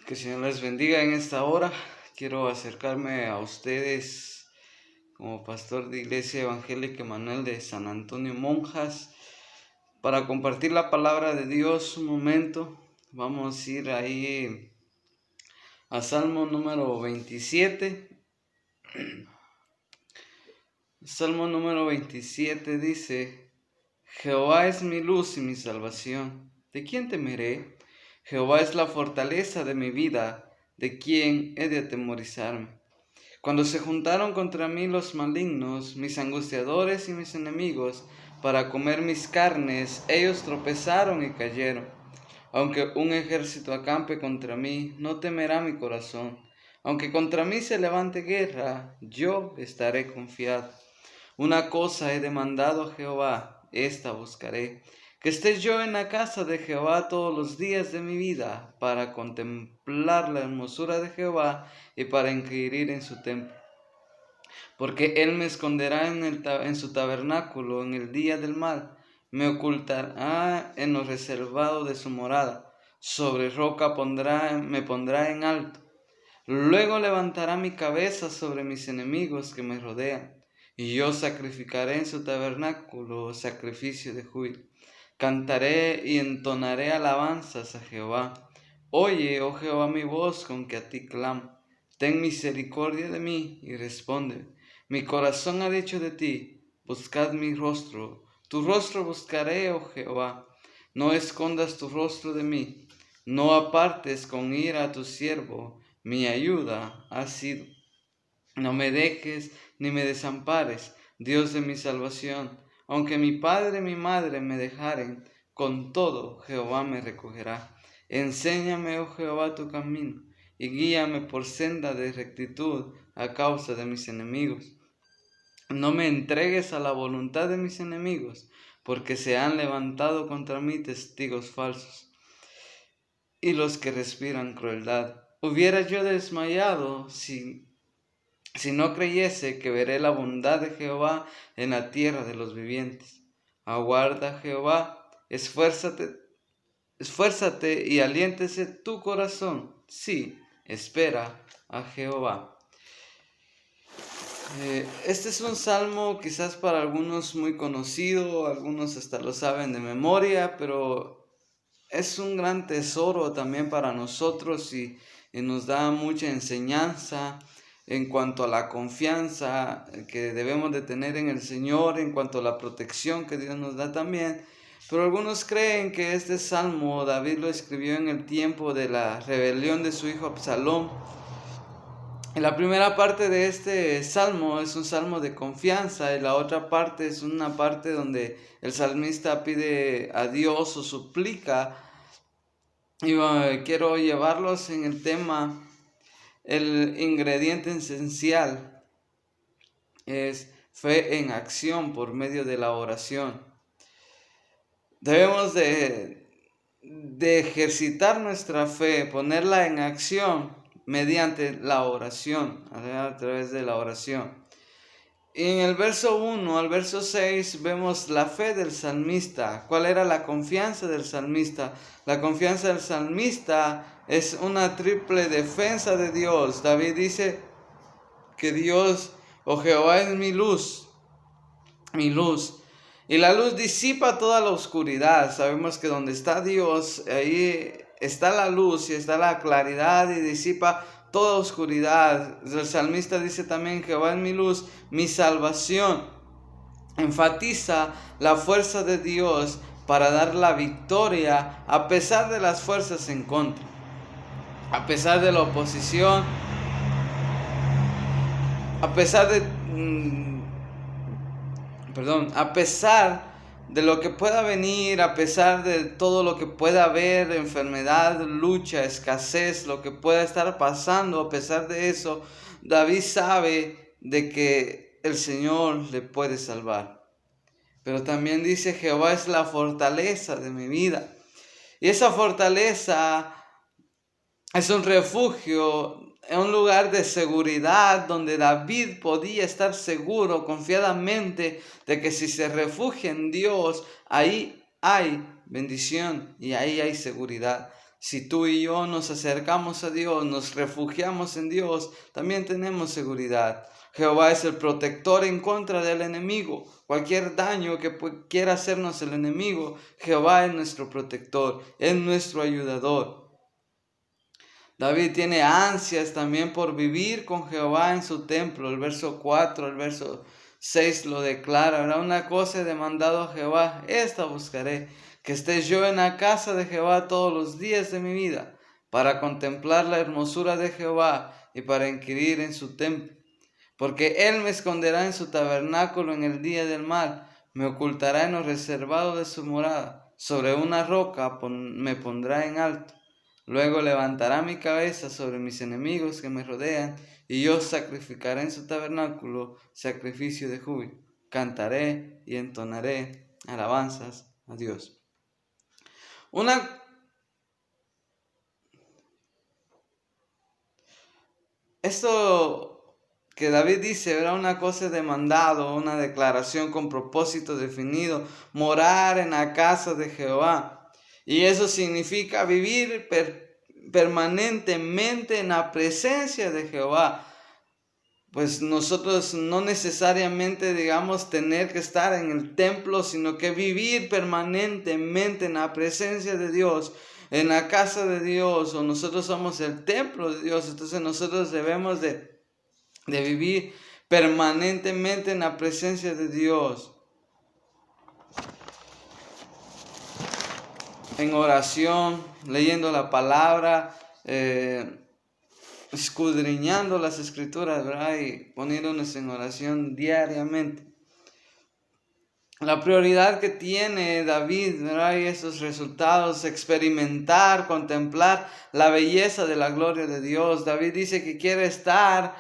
Que el Señor les bendiga en esta hora. Quiero acercarme a ustedes como pastor de Iglesia Evangélica Emanuel de San Antonio Monjas para compartir la palabra de Dios un momento. Vamos a ir ahí a Salmo número 27. Salmo número 27 dice: Jehová es mi luz y mi salvación. ¿De quién temeré? Jehová es la fortaleza de mi vida. ¿De quién he de atemorizarme? Cuando se juntaron contra mí los malignos, mis angustiadores y mis enemigos, para comer mis carnes, ellos tropezaron y cayeron. Aunque un ejército acampe contra mí, no temerá mi corazón. Aunque contra mí se levante guerra, yo estaré confiado. Una cosa he demandado a Jehová, esta buscaré, que esté yo en la casa de Jehová todos los días de mi vida, para contemplar la hermosura de Jehová y para inquirir en su templo. Porque él me esconderá en su tabernáculo en el día del mal, me ocultará en lo reservado de su morada, sobre roca me pondrá en alto. Luego levantará mi cabeza sobre mis enemigos que me rodean, y yo sacrificaré en su tabernáculo sacrificio de júbilo. Cantaré y entonaré alabanzas a Jehová. Oye, oh Jehová, mi voz con que a ti clamo. Ten misericordia de mí y responde. Mi corazón ha dicho de ti: buscad mi rostro. Tu rostro buscaré, oh Jehová. No escondas tu rostro de mí. No apartes con ira a tu siervo. Mi ayuda ha sido. No me dejes ni me desampares, Dios de mi salvación. Aunque mi padre y mi madre me dejaren, con todo Jehová me recogerá. Enséñame, oh Jehová, tu camino, y guíame por senda de rectitud a causa de mis enemigos. No me entregues a la voluntad de mis enemigos, porque se han levantado contra mí testigos falsos y los que respiran crueldad. Hubiera yo desmayado si no creyese que veré la bondad de Jehová en la tierra de los vivientes. Aguarda, Jehová, esfuérzate y aliéntese tu corazón. Sí, espera a Jehová. Este es un salmo quizás para algunos muy conocido, algunos hasta lo saben de memoria, pero es un gran tesoro también para nosotros y nos da mucha enseñanza en cuanto a la confianza que debemos de tener en el Señor, en cuanto a la protección que Dios nos da también. Pero algunos creen que este salmo David lo escribió en el tiempo de la rebelión de su hijo Absalón. La primera parte de este salmo es un salmo de confianza y la otra parte es una parte donde el salmista pide a Dios o suplica. Y quiero llevarlos en el tema. El ingrediente esencial es fe en acción por medio de la oración. Debemos de ejercitar nuestra fe, ponerla en acción mediante la oración, a través de la oración. Y en el verso 1 al verso 6 vemos la fe del salmista. ¿Cuál era la confianza del salmista? La confianza del salmista es una triple defensa de Dios. David dice que Dios, o Jehová, es mi luz. Y la luz disipa toda la oscuridad. Sabemos que donde está Dios, ahí está la luz y está la claridad y disipa toda oscuridad. El salmista dice también: Jehová es mi luz, mi salvación. Enfatiza la fuerza de Dios para dar la victoria a pesar de las fuerzas en contra, a pesar de la oposición, a pesar de lo que pueda venir, a pesar de todo lo que pueda haber, enfermedad, lucha, escasez, lo que pueda estar pasando, a pesar de eso, David sabe de que el Señor le puede salvar. Pero también dice: Jehová es la fortaleza de mi vida. Y esa fortaleza es un refugio, un lugar de seguridad donde David podía estar seguro, confiadamente, de que si se refugia en Dios, ahí hay bendición y ahí hay seguridad. Si tú y yo nos acercamos a Dios, nos refugiamos en Dios, también tenemos seguridad. Jehová es el protector en contra del enemigo. Cualquier daño que quiera hacernos el enemigo, Jehová es nuestro protector, es nuestro ayudador. David tiene ansias también por vivir con Jehová en su templo. El verso 4, el verso 6 lo declara. Ahora una cosa he demandado a Jehová, esta buscaré, que esté yo en la casa de Jehová todos los días de mi vida, para contemplar la hermosura de Jehová y para inquirir en su templo. Porque él me esconderá en su tabernáculo en el día del mal, me ocultará en lo reservado de su morada, sobre una roca me pondrá en alto. Luego levantará mi cabeza sobre mis enemigos que me rodean, y yo sacrificaré en su tabernáculo sacrificio de júbilo. Cantaré y entonaré alabanzas a Dios. Esto que David dice era una cosa demandado, una declaración con propósito definido, morar en la casa de Jehová. Y eso significa vivir permanentemente en la presencia de Jehová. Pues nosotros no necesariamente, digamos, tener que estar en el templo, sino que vivir permanentemente en la presencia de Dios, en la casa de Dios, o nosotros somos el templo de Dios. Entonces nosotros debemos de vivir permanentemente en la presencia de Dios, en oración, leyendo la palabra, escudriñando las escrituras, ¿verdad? Y poniéndonos en oración diariamente. La prioridad que tiene David, ¿verdad? Y esos resultados, experimentar, contemplar la belleza de la gloria de Dios. David dice que quiere estar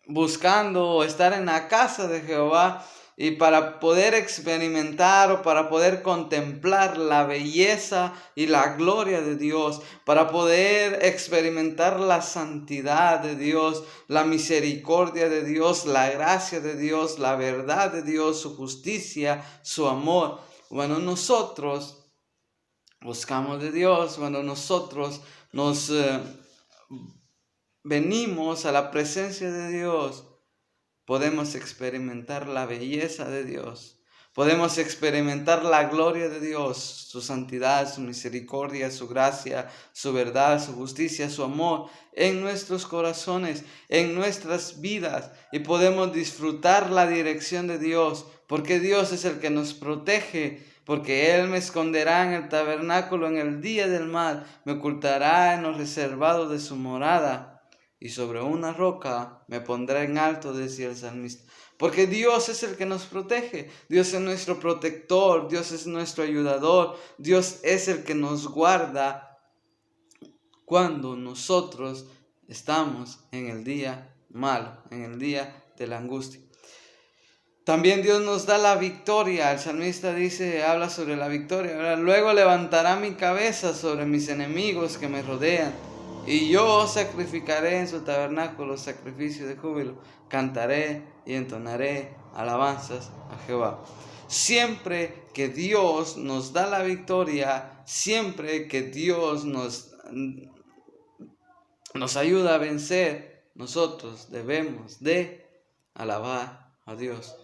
buscando estar en la casa de Jehová, y para poder experimentar o para poder contemplar la belleza y la gloria de Dios, para poder experimentar la santidad de Dios, la misericordia de Dios, la gracia de Dios, la verdad de Dios, su justicia, su amor. Bueno, nosotros buscamos de Dios, bueno, nosotros nos venimos a la presencia de Dios, podemos experimentar la belleza de Dios, podemos experimentar la gloria de Dios, su santidad, su misericordia, su gracia, su verdad, su justicia, su amor en nuestros corazones, en nuestras vidas, y podemos disfrutar la dirección de Dios, porque Dios es el que nos protege. Porque Él me esconderá en el tabernáculo en el día del mal, me ocultará en lo reservado de su morada, y sobre una roca me pondrá en alto, decía el salmista. Porque Dios es el que nos protege, Dios es nuestro protector, Dios es nuestro ayudador, Dios es el que nos guarda cuando nosotros estamos en el día malo, en el día de la angustia. También Dios nos da la victoria. El salmista dice, habla sobre la victoria, ¿verdad? Luego levantará mi cabeza sobre mis enemigos que me rodean, y yo sacrificaré en su tabernáculo sacrificio de júbilo. Cantaré y entonaré alabanzas a Jehová. Siempre que Dios nos da la victoria, siempre que Dios nos ayuda a vencer, nosotros debemos de alabar a Dios.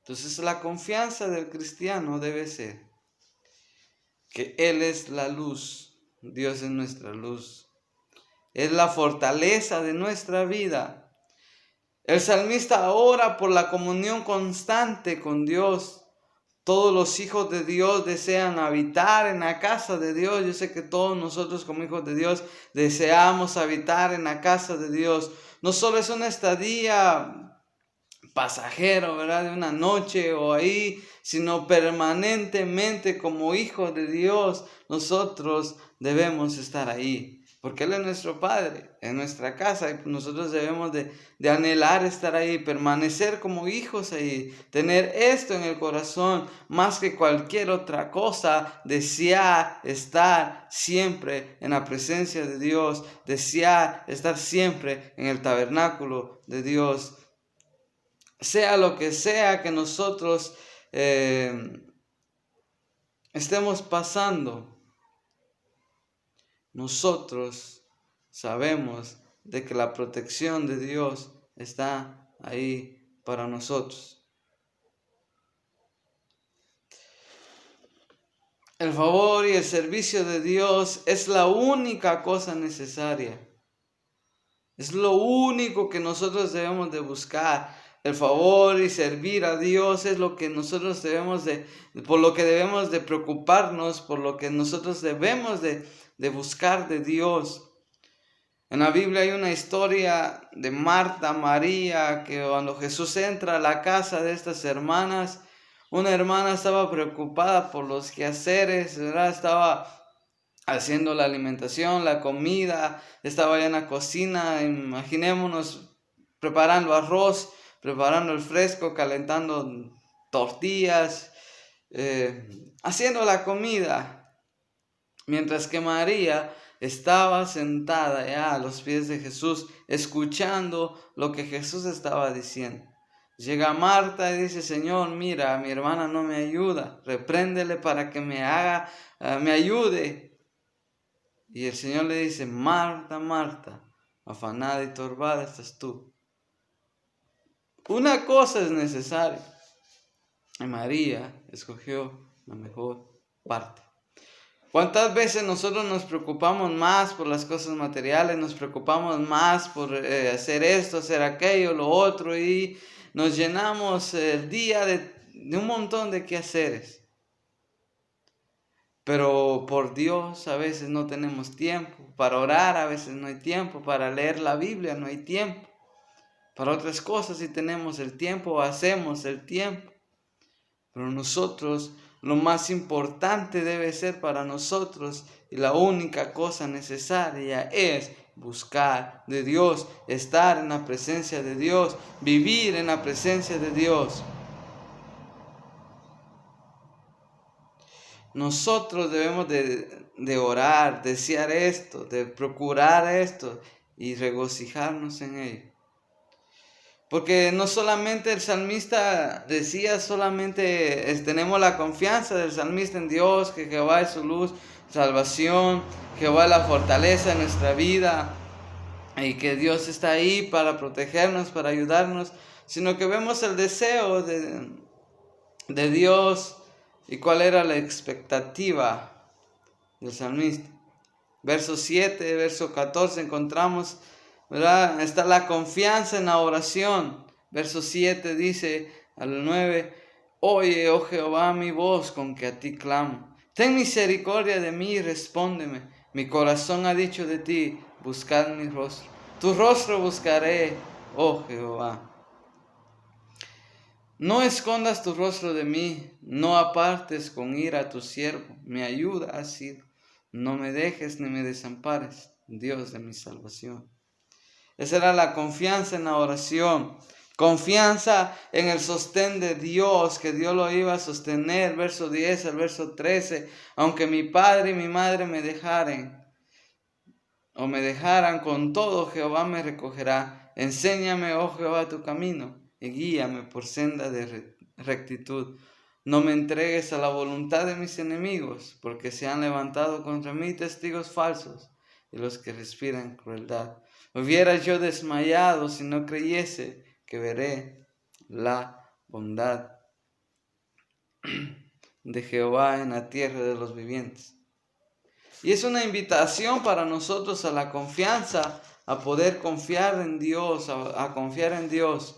Entonces la confianza del cristiano debe ser que Él es la luz, Dios es nuestra luz, es la fortaleza de nuestra vida. El salmista ora por la comunión constante con Dios. Todos los hijos de Dios desean habitar en la casa de Dios. Yo sé que todos nosotros como hijos de Dios deseamos habitar en la casa de Dios. No solo es una estadía pasajero, ¿verdad? De una noche o ahí, sino permanentemente como hijos de Dios, nosotros debemos estar ahí, porque Él es nuestro Padre, en nuestra casa, y nosotros debemos de anhelar estar ahí, permanecer como hijos ahí, tener esto en el corazón, más que cualquier otra cosa, desear estar siempre en la presencia de Dios, desear estar siempre en el tabernáculo de Dios. Sea lo que sea que nosotros estemos pasando, nosotros sabemos de que la protección de Dios está ahí para nosotros. El favor y el servicio de Dios es la única cosa necesaria. Es lo único que nosotros debemos de buscar. El favor y servir a Dios es lo que nosotros por lo que debemos de preocuparnos, por lo que nosotros debemos de buscar de Dios. En la Biblia hay una historia de Marta, María, que cuando Jesús entra a la casa de estas hermanas, una hermana estaba preocupada por los quehaceres, ¿verdad? Estaba haciendo la alimentación, la comida, estaba allá en la cocina, imaginémonos preparando arroz, preparando el fresco, calentando tortillas, haciendo la comida, mientras que María estaba sentada ya a los pies de Jesús, escuchando lo que Jesús estaba diciendo. Llega Marta y dice: Señor, mira, mi hermana no me ayuda, repréndele para que me ayude. Y el Señor le dice: Marta, Marta, afanada y turbada estás tú. Una cosa es necesaria, y María escogió la mejor parte. ¿Cuántas veces nosotros nos preocupamos más por las cosas materiales, nos preocupamos más por hacer esto, hacer aquello, lo otro, y nos llenamos el día de un montón de quehaceres? Pero por Dios a veces no tenemos tiempo, para orar a veces no hay tiempo, para leer la Biblia no hay tiempo, para otras cosas si tenemos el tiempo, hacemos el tiempo. Pero nosotros, lo más importante debe ser para nosotros, y la única cosa necesaria es buscar de Dios, estar en la presencia de Dios, vivir en la presencia de Dios. Nosotros debemos de orar, desear esto, de procurar esto y regocijarnos en ello. Porque no solamente el salmista decía, tenemos la confianza del salmista en Dios, que Jehová es su luz, salvación, Jehová es la fortaleza de nuestra vida, y que Dios está ahí para protegernos, para ayudarnos, sino que vemos el deseo de Dios y cuál era la expectativa del salmista. Verso 7, verso 14 encontramos, ¿verdad? Está la confianza en la oración. Verso 7 dice al 9: Oye, oh Jehová, mi voz con que a ti clamo. Ten misericordia de mí y respóndeme. Mi corazón ha dicho de ti: buscad mi rostro. Tu rostro buscaré, oh Jehová. No escondas tu rostro de mí, no apartes con ira a tu siervo. Mi ayuda ha sido. No me dejes ni me desampares, Dios de mi salvación. Esa era la confianza en la oración. Confianza en el sostén de Dios, que Dios lo iba a sostener. Verso 10 al verso 13. Aunque mi padre y mi madre me dejaran, con todo Jehová me recogerá. Enséñame, oh Jehová, tu camino, y guíame por senda de rectitud. No me entregues a la voluntad de mis enemigos, porque se han levantado contra mí testigos falsos y los que respiran crueldad. Hubiera yo desmayado si no creyese que veré la bondad de Jehová en la tierra de los vivientes. Y es una invitación para nosotros a la confianza, a poder confiar en Dios, a confiar en Dios.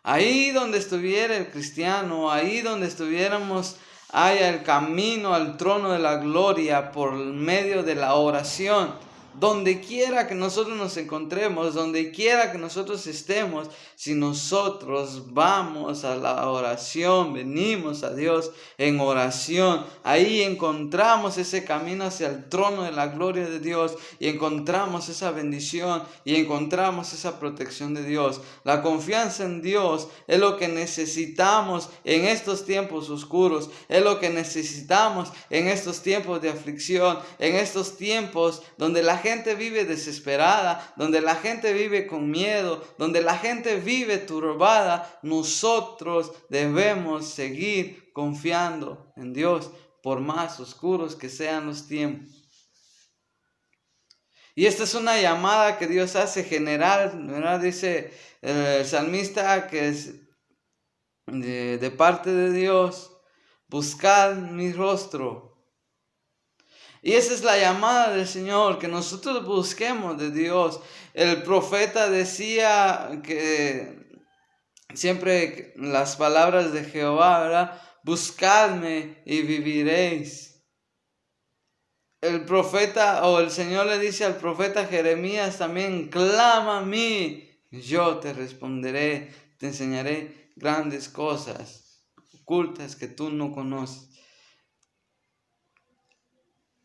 Ahí donde estuviera el cristiano, ahí donde estuviéramos, haya el camino al trono de la gloria por medio de la oración. Donde quiera que nosotros nos encontremos, donde quiera que nosotros estemos, si nosotros vamos a la oración, venimos a Dios en oración, ahí encontramos ese camino hacia el trono de la gloria de Dios, y encontramos esa bendición, y encontramos esa protección de Dios. La confianza en Dios es lo que necesitamos en estos tiempos oscuros, es lo que necesitamos en estos tiempos de aflicción, en estos tiempos donde la gente gente vive desesperada, donde la gente vive con miedo, donde la gente vive turbada, nosotros debemos seguir confiando en Dios por más oscuros que sean los tiempos. Y esta es una llamada que Dios hace general, ¿verdad? Dice el salmista que es de parte de Dios, buscad mi rostro. Y esa es la llamada del Señor, que nosotros busquemos de Dios. El profeta decía que siempre las palabras de Jehová, ¿verdad? Buscadme y viviréis. El profeta o el Señor le dice al profeta Jeremías también, clama a mí, yo te responderé, te enseñaré grandes cosas ocultas que tú no conoces.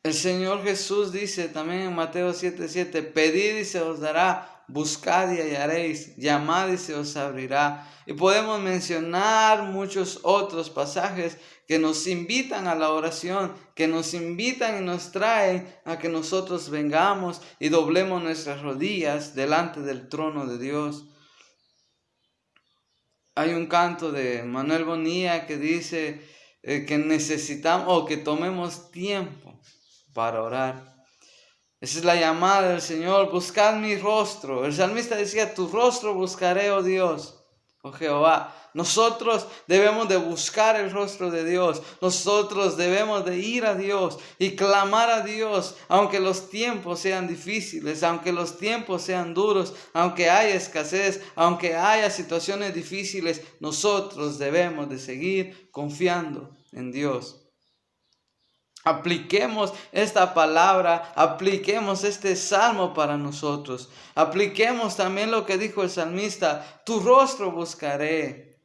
El Señor Jesús dice también en Mateo 7:7, pedid y se os dará, buscad y hallaréis, llamad y se os abrirá. Y podemos mencionar muchos otros pasajes que nos invitan a la oración, que nos invitan y nos traen a que nosotros vengamos y doblemos nuestras rodillas delante del trono de Dios. Hay un canto de Manuel Bonilla que dice que necesitamos o que tomemos tiempo para orar. Esa es la llamada del Señor, buscad mi rostro. El salmista decía, tu rostro buscaré, oh Dios, oh Jehová. Nosotros debemos de buscar el rostro de Dios. Nosotros debemos de ir a Dios y clamar a Dios, aunque los tiempos sean difíciles, aunque los tiempos sean duros, aunque haya escasez, aunque haya situaciones difíciles, nosotros debemos de seguir confiando en Dios. Apliquemos esta palabra, apliquemos este salmo para nosotros. Apliquemos también lo que dijo el salmista, tu rostro buscaré,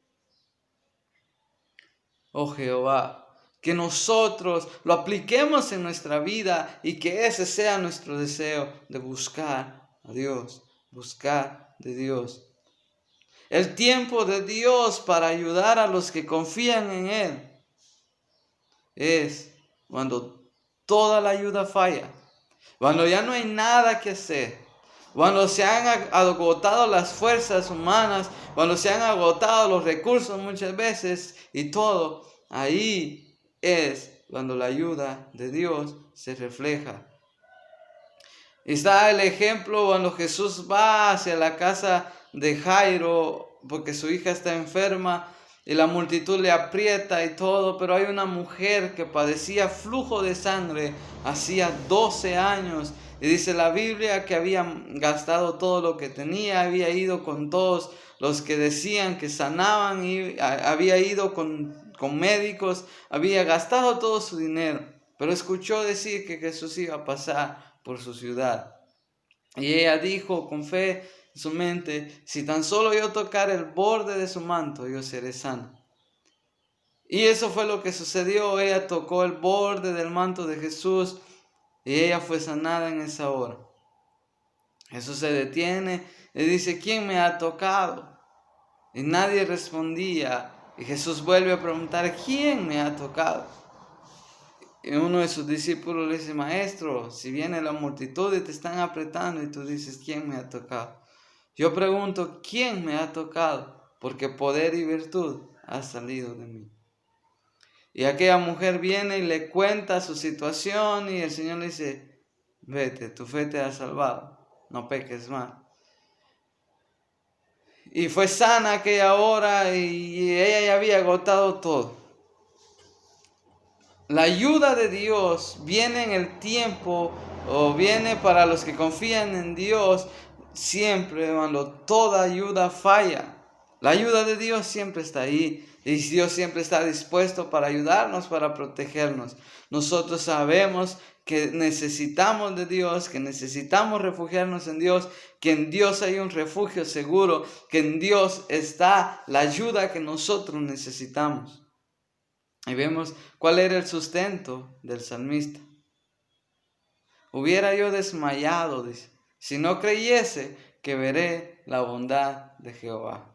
oh Jehová. Que nosotros lo apliquemos en nuestra vida y que ese sea nuestro deseo de buscar a Dios, buscar de Dios. El tiempo de Dios para ayudar a los que confían en Él es cuando toda la ayuda falla, cuando ya no hay nada que hacer, cuando se han agotado las fuerzas humanas, cuando se han agotado los recursos muchas veces y todo, ahí es cuando la ayuda de Dios se refleja. Está el ejemplo cuando Jesús va hacia la casa de Jairo porque su hija está enferma y la multitud le aprieta y todo, pero hay una mujer que padecía flujo de sangre hacía 12 años. Y dice la Biblia que había gastado todo lo que tenía, había ido con todos los que decían que sanaban, y había ido con médicos, había gastado todo su dinero, pero escuchó decir que Jesús iba a pasar por su ciudad. Y ella dijo con fe en su mente, si tan solo yo tocar el borde de su manto, yo seré sana. Y eso fue lo que sucedió. Ella tocó el borde del manto de Jesús y ella fue sanada en esa hora. Jesús se detiene y dice, ¿quién me ha tocado? Y nadie respondía. Y Jesús vuelve a preguntar, ¿quién me ha tocado? Y uno de sus discípulos le dice, maestro, si viene la multitud y te están apretando y tú dices, ¿quién me ha tocado? Yo pregunto, ¿quién me ha tocado? Porque poder y virtud ha salido de mí. Y aquella mujer viene y le cuenta su situación y el Señor le dice, vete, tu fe te ha salvado, no peques más. Y fue sana aquella hora y ella ya había agotado todo. La ayuda de Dios viene en el tiempo o viene para los que confían en Dios siempre cuando toda ayuda falla. La ayuda de Dios siempre está ahí y Dios siempre está dispuesto para ayudarnos, para protegernos. Nosotros sabemos que necesitamos de Dios, que necesitamos refugiarnos en Dios, que en Dios hay un refugio seguro, que en Dios está la ayuda que nosotros necesitamos. Y vemos cuál era el sustento del salmista. Hubiera yo desmayado, dice, si no creyese que veré la bondad de Jehová.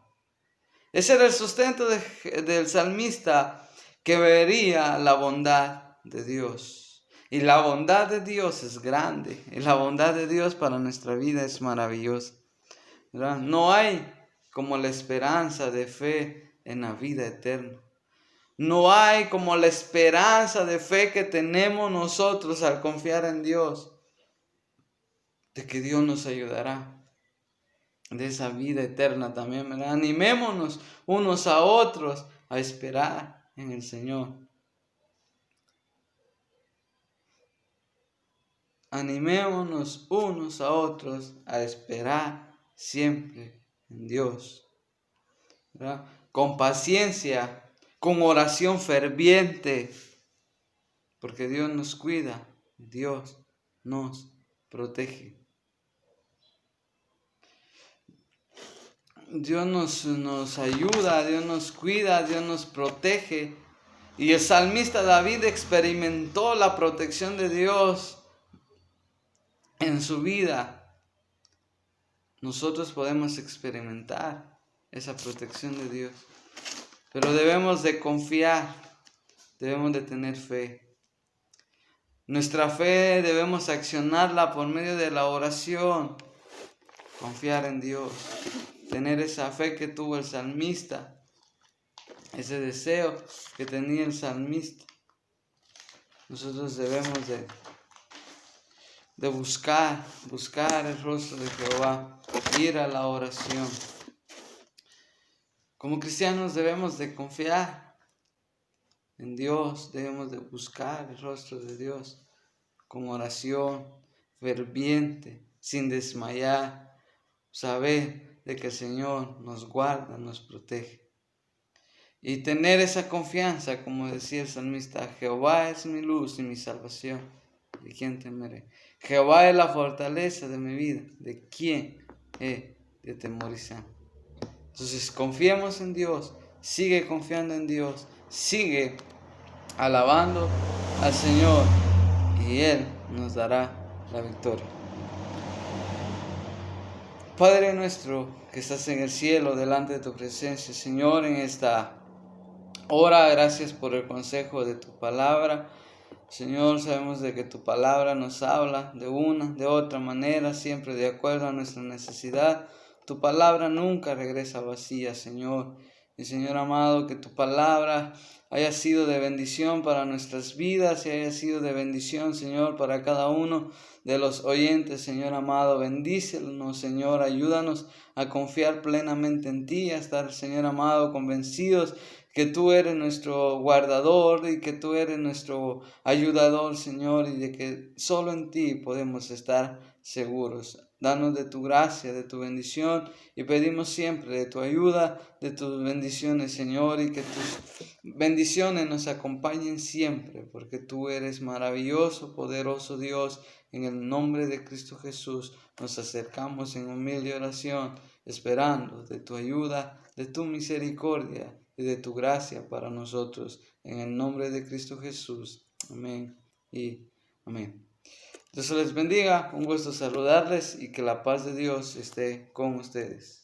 Ese era el sustento del salmista, que vería la bondad de Dios. Y la bondad de Dios es grande. Y la bondad de Dios para nuestra vida es maravillosa, ¿verdad? No hay como la esperanza de fe en la vida eterna. No hay como la esperanza de fe que tenemos nosotros al confiar en Dios, de que Dios nos ayudará, de esa vida eterna también, ¿verdad? Animémonos unos a otros a esperar en el Señor. Animémonos unos a otros a esperar siempre en Dios, ¿verdad? Con paciencia, con oración ferviente, porque Dios nos cuida, Dios nos protege. Dios nos ayuda, Dios nos cuida, Dios nos protege. Y el salmista David experimentó la protección de Dios en su vida. Nosotros podemos experimentar esa protección de Dios, pero debemos de confiar, debemos de tener fe. Nuestra fe debemos accionarla por medio de la oración, confiar en Dios, tener esa fe que tuvo el salmista, ese deseo que tenía el salmista. Nosotros debemos de buscar el rostro de Jehová, ir a la oración. Como cristianos debemos de confiar en Dios, debemos de buscar el rostro de Dios con oración ferviente, sin desmayar, saber de que el Señor nos guarda, nos protege. Y tener esa confianza, como decía el salmista, Jehová es mi luz y mi salvación, ¿de quién temeré? Jehová es la fortaleza de mi vida, ¿de quién he de temorizar? Entonces confiemos en Dios, sigue confiando en Dios, sigue alabando al Señor y Él nos dará la victoria. Padre nuestro que estás en el cielo, delante de tu presencia, Señor, en esta hora, gracias por el consejo de tu palabra. Señor, sabemos de que tu palabra nos habla de una, de otra manera, siempre de acuerdo a nuestra necesidad. Tu palabra nunca regresa vacía, Señor. Y Señor amado, que tu palabra haya sido de bendición para nuestras vidas y haya sido de bendición, Señor, para cada uno de los oyentes, Señor amado. Bendícenos, Señor, ayúdanos a confiar plenamente en ti, a estar, Señor amado, convencidos que tú eres nuestro guardador y que tú eres nuestro ayudador, Señor, y de que solo en ti podemos estar seguros. Danos de tu gracia, de tu bendición, y pedimos siempre de tu ayuda, de tus bendiciones, Señor, y que tus bendiciones nos acompañen siempre, porque tú eres maravilloso, poderoso Dios. En el nombre de Cristo Jesús nos acercamos en humilde oración, esperando de tu ayuda, de tu misericordia y de tu gracia para nosotros. En el nombre de Cristo Jesús. Amén y amén. Dios les bendiga, un gusto saludarles y que la paz de Dios esté con ustedes.